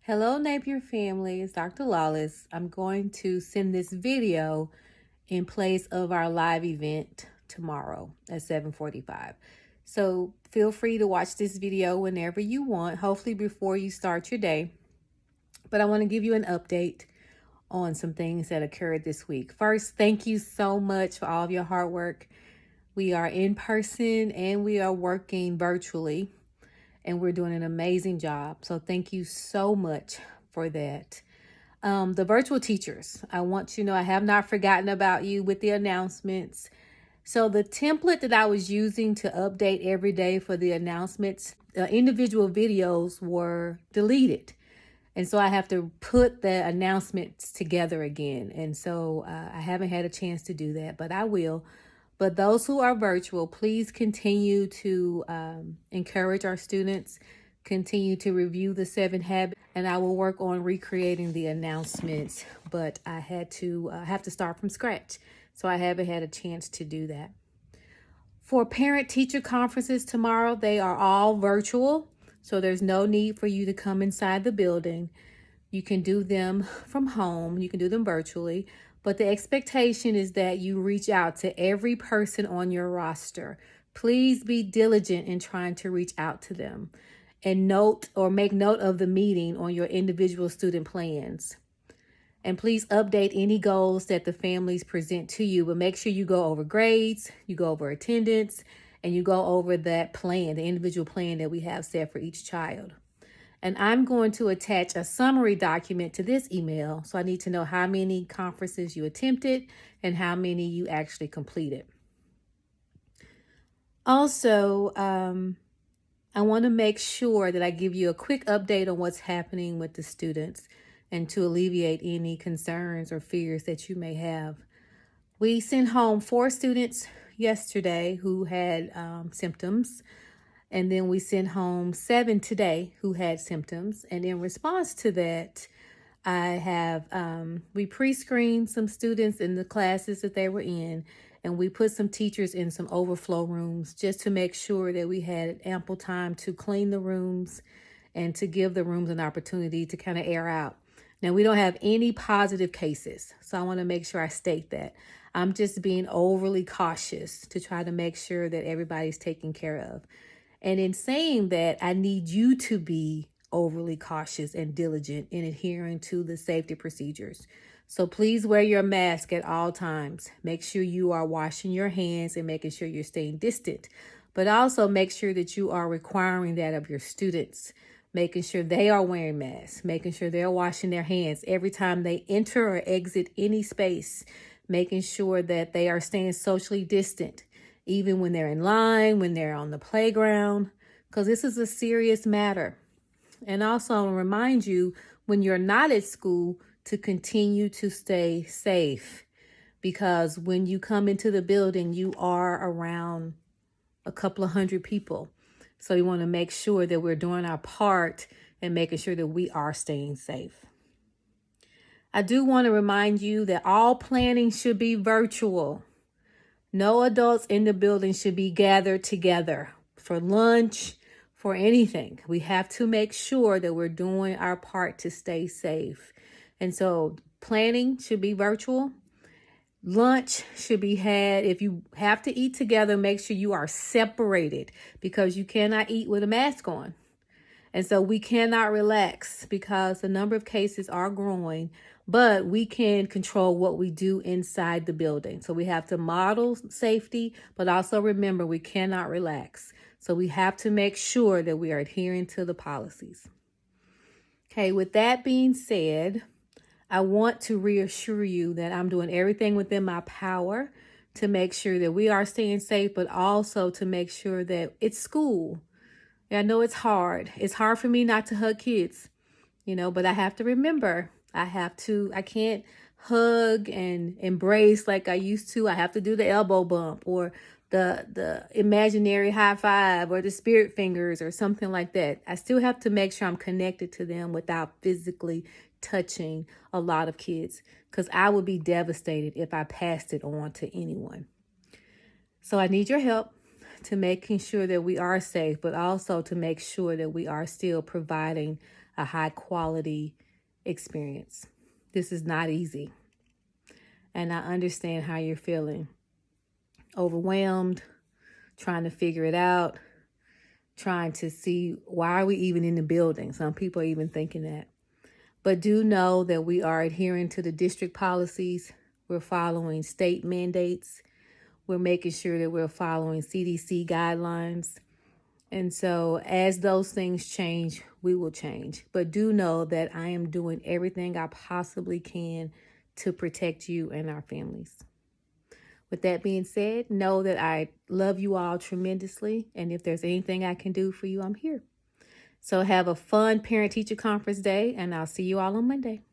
Hello, Napier family. It's Dr. Lawless. I'm going to send this video in place of our live event tomorrow at 7:45. So feel free to watch this video whenever you want, hopefully before you start your day. But I want to give you an update on some things that occurred this week. First, thank you so much for all of your hard work. We are in person and we are working virtually, and we're doing an amazing job. So thank you so much for that. The virtual teachers, I want you to know I have not forgotten about you with the announcements. So the template that I was using to update every day for the announcements, individual videos were deleted. And so I have to put the announcements together again. And so I haven't had a chance to do that, but I will. But those who are virtual, please continue to encourage our students, continue to review the 7 habits, and I will work on recreating the announcements. But I had to have to start from scratch, so I haven't had a chance to do that. For parent-teacher conferences tomorrow, they are all virtual, so there's no need for you to come inside the building. You can do them from home. You can do them virtually. But the expectation is that you reach out to every person on your roster. Please be diligent in trying to reach out to them and note or make note of the meeting on your individual student plans. And please update any goals that the families present to you, but make sure you go over grades, you go over attendance, and you go over that plan, the individual plan that we have set for each child. And I'm going to attach a summary document to this email. So I need to know how many conferences you attempted and how many you actually completed. Also, I want to make sure that I give you a quick update on what's happening with the students and to alleviate any concerns or fears that you may have. We sent home 4 students yesterday who had symptoms. And then we sent home 7 today who had symptoms. And in response to that, we pre-screened some students in the classes that they were in, and we put some teachers in some overflow rooms just to make sure that we had ample time to clean the rooms and to give the rooms an opportunity to kind of air out. Now, we don't have any positive cases, so I want to make sure I state that. I'm just being overly cautious to try to make sure that everybody's taken care of. And in saying that, I need you to be overly cautious and diligent in adhering to the safety procedures. So please wear your mask at all times. Make sure you are washing your hands and making sure you're staying distant. But also make sure that you are requiring that of your students, making sure they are wearing masks, making sure they're washing their hands every time they enter or exit any space, making sure that they are staying socially distant, even when they're in line, when they're on the playground, because this is a serious matter. And also, I'll remind you, when you're not at school, to continue to stay safe, because when you come into the building, you are around a couple of hundred people. So you want to make sure that we're doing our part and making sure that we are staying safe. I do want to remind you that all planning should be virtual. No adults in the building should be gathered together for lunch, for anything. We have to make sure that we're doing our part to stay safe. And so planning should be virtual. Lunch should be had. If you have to eat together, make sure you are separated, because you cannot eat with a mask on. And so we cannot relax because the number of cases are growing, but we can control what we do inside the building. So we have to model safety, but also remember we cannot relax. So we have to make sure that we are adhering to the policies. Okay, with that being said, I want to reassure you that I'm doing everything within my power to make sure that we are staying safe, but also to make sure that it's school. I know it's hard. It's hard for me not to hug kids, but I have to remember, I can't hug and embrace like I used to. I have to do the elbow bump or the imaginary high five or the spirit fingers or something like that. I still have to make sure I'm connected to them without physically touching a lot of kids, because I would be devastated if I passed it on to anyone. So I need your help to making sure that we are safe, but also to make sure that we are still providing a high quality experience. This is not easy. And I understand how you're feeling. Overwhelmed, trying to figure it out, trying to see why are we even in the building. Some people are even thinking that. But do know that we are adhering to the district policies. We're following state mandates. We're making sure that we're following CDC guidelines. And so as those things change, we will change. But do know that I am doing everything I possibly can to protect you and our families. With that being said, know that I love you all tremendously. And if there's anything I can do for you, I'm here. So have a fun parent-teacher conference day, and I'll see you all on Monday.